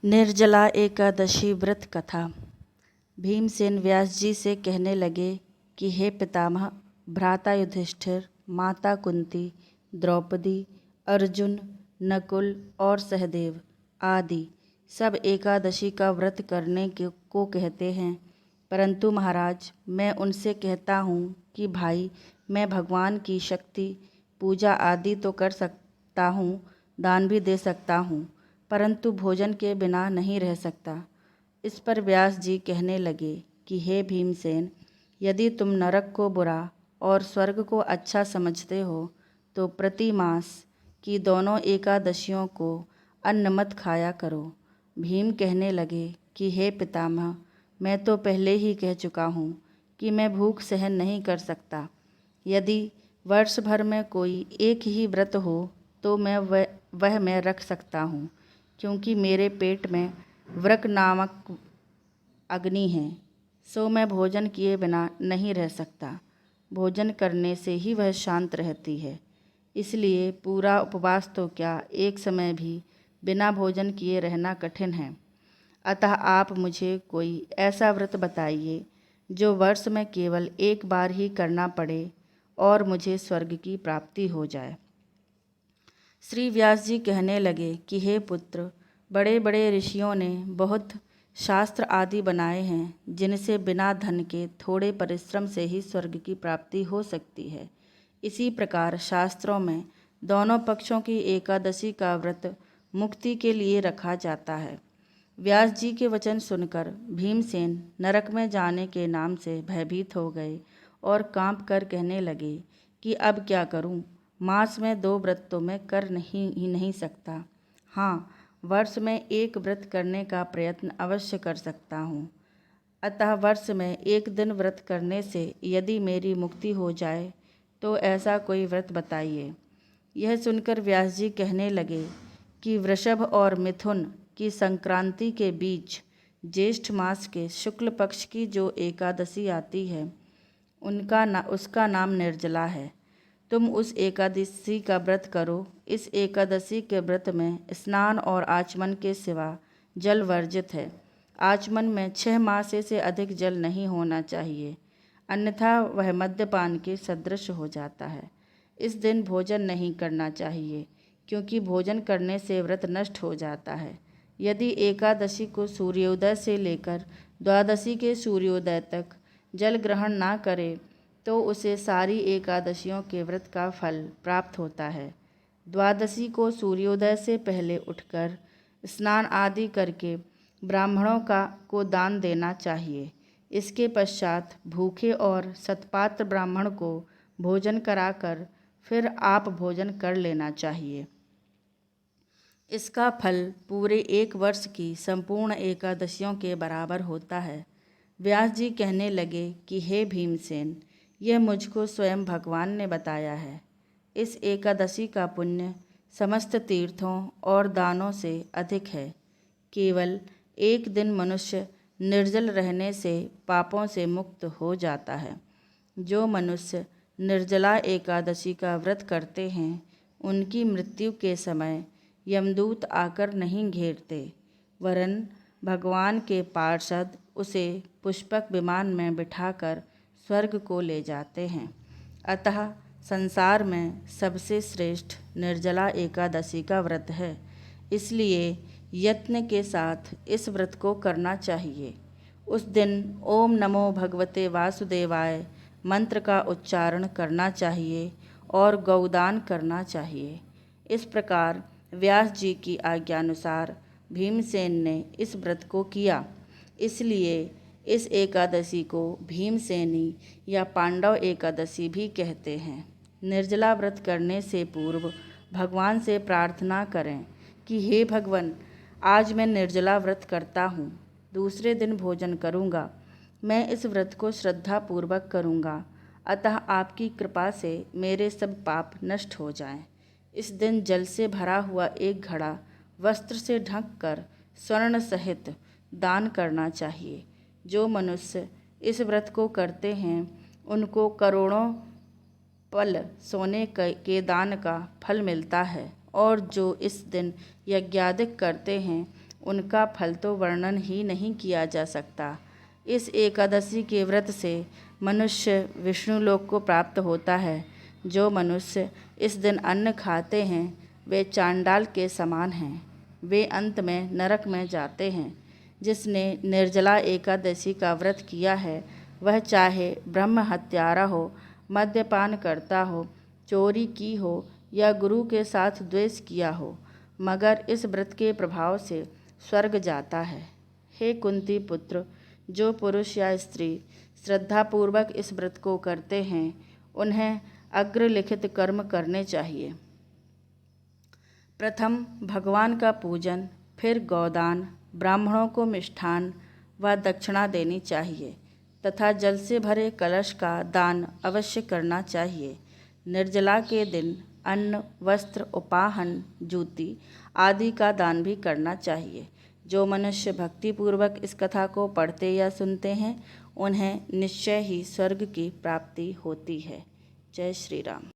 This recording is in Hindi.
निर्जला एकादशी व्रत कथा। भीमसेन व्यास जी से कहने लगे कि हे पितामह, भ्राता युधिष्ठिर, माता कुंती, द्रौपदी, अर्जुन, नकुल और सहदेव आदि सब एकादशी का व्रत करने को कहते हैं, परंतु महाराज, मैं उनसे कहता हूँ कि भाई, मैं भगवान की शक्ति, पूजा आदि तो कर सकता हूँ, दान भी दे सकता हूँ, परंतु भोजन के बिना नहीं रह सकता। इस पर व्यास जी कहने लगे कि हे भीमसेन, यदि तुम नरक को बुरा और स्वर्ग को अच्छा समझते हो तो प्रति मास की दोनों एकादशियों को अन्न मत खाया करो। भीम कहने लगे कि हे पितामह, मैं तो पहले ही कह चुका हूँ कि मैं भूख सहन नहीं कर सकता। यदि वर्ष भर में कोई एक ही व्रत हो तो वह मैं रख सकता हूँ, क्योंकि मेरे पेट में वृक नामक अग्नि है, सो मैं भोजन किए बिना नहीं रह सकता। भोजन करने से ही वह शांत रहती है, इसलिए पूरा उपवास तो क्या, एक समय भी बिना भोजन किए रहना कठिन है। अतः आप मुझे कोई ऐसा व्रत बताइए जो वर्ष में केवल एक बार ही करना पड़े और मुझे स्वर्ग की प्राप्ति हो जाए। श्री व्यास जी कहने लगे कि हे पुत्र, बड़े बड़े ऋषियों ने बहुत शास्त्र आदि बनाए हैं, जिनसे बिना धन के थोड़े परिश्रम से ही स्वर्ग की प्राप्ति हो सकती है। इसी प्रकार शास्त्रों में दोनों पक्षों की एकादशी का व्रत मुक्ति के लिए रखा जाता है। व्यास जी के वचन सुनकर भीमसेन नरक में जाने के नाम से भयभीत हो गए और कांप कर कहने लगे कि अब क्या करूं? मास में 2 व्रत तो मैं कर नहीं सकता। हाँ, वर्ष में एक व्रत करने का प्रयत्न अवश्य कर सकता हूँ। अतः वर्ष में एक दिन व्रत करने से यदि मेरी मुक्ति हो जाए तो ऐसा कोई व्रत बताइए। यह सुनकर व्यास जी कहने लगे कि वृषभ और मिथुन की संक्रांति के बीच ज्येष्ठ मास के शुक्ल पक्ष की जो एकादशी आती है, उसका नाम निर्जला है। तुम उस एकादशी का व्रत करो। इस एकादशी के व्रत में स्नान और आचमन के सिवा जल वर्जित है। आचमन में 6 मासे से अधिक जल नहीं होना चाहिए, अन्यथा वह मद्यपान के सदृश हो जाता है। इस दिन भोजन नहीं करना चाहिए, क्योंकि भोजन करने से व्रत नष्ट हो जाता है। यदि एकादशी को सूर्योदय से लेकर द्वादशी के सूर्योदय तक जल ग्रहण ना करे तो उसे सारी एकादशियों के व्रत का फल प्राप्त होता है। द्वादशी को सूर्योदय से पहले उठकर स्नान आदि करके ब्राह्मणों को दान देना चाहिए। इसके पश्चात भूखे और सत्पात्र ब्राह्मण को भोजन कराकर फिर आप भोजन कर लेना चाहिए। इसका फल पूरे 1 वर्ष की संपूर्ण एकादशियों के बराबर होता है। व्यास जी कहने लगे कि हे भीमसेन, यह मुझको स्वयं भगवान ने बताया है। इस एकादशी का पुण्य समस्त तीर्थों और दानों से अधिक है। केवल एक दिन मनुष्य निर्जल रहने से पापों से मुक्त हो जाता है। जो मनुष्य निर्जला एकादशी का व्रत करते हैं, उनकी मृत्यु के समय यमदूत आकर नहीं घेरते, वरन भगवान के पार्षद उसे पुष्पक विमान में बिठाकर स्वर्ग को ले जाते हैं। अतः संसार में सबसे श्रेष्ठ निर्जला एकादशी का व्रत है, इसलिए यत्न के साथ इस व्रत को करना चाहिए। उस दिन ओम नमो भगवते वासुदेवाय मंत्र का उच्चारण करना चाहिए और गौदान करना चाहिए। इस प्रकार व्यास जी की आज्ञानुसार भीमसेन ने इस व्रत को किया। इसलिए इस एकादशी को भीमसेनी या पांडव एकादशी भी कहते हैं। निर्जला व्रत करने से पूर्व भगवान से प्रार्थना करें कि हे भगवान, आज मैं निर्जला व्रत करता हूँ, दूसरे दिन भोजन करूँगा। मैं इस व्रत को श्रद्धापूर्वक करूँगा, अतः आपकी कृपा से मेरे सब पाप नष्ट हो जाएं। इस दिन जल से भरा हुआ एक घड़ा वस्त्र से ढककर स्वर्ण सहित दान करना चाहिए। जो मनुष्य इस व्रत को करते हैं, उनको करोड़ों पल सोने के दान का फल मिलता है, और जो इस दिन यज्ञादिक करते हैं, उनका फल तो वर्णन ही नहीं किया जा सकता। इस एकादशी के व्रत से मनुष्य विष्णु लोक को प्राप्त होता है। जो मनुष्य इस दिन अन्न खाते हैं वे चांडाल के समान हैं, वे अंत में नरक में जाते हैं। जिसने निर्जला एकादशी का व्रत किया है वह चाहे ब्रह्म हत्यारा हो, मद्यपान करता हो, चोरी की हो या गुरु के साथ द्वेष किया हो, मगर इस व्रत के प्रभाव से स्वर्ग जाता है। हे कुंती पुत्र, जो पुरुष या स्त्री श्रद्धापूर्वक इस व्रत को करते हैं उन्हें अग्रलिखित कर्म करने चाहिए। प्रथम भगवान का पूजन, फिर गौदान, ब्राह्मणों को मिष्ठान व दक्षिणा देनी चाहिए तथा जल से भरे कलश का दान अवश्य करना चाहिए। निर्जला के दिन अन्न, वस्त्र, उपाहन, जूती आदि का दान भी करना चाहिए। जो मनुष्य भक्तिपूर्वक इस कथा को पढ़ते या सुनते हैं उन्हें निश्चय ही स्वर्ग की प्राप्ति होती है। जय श्री राम।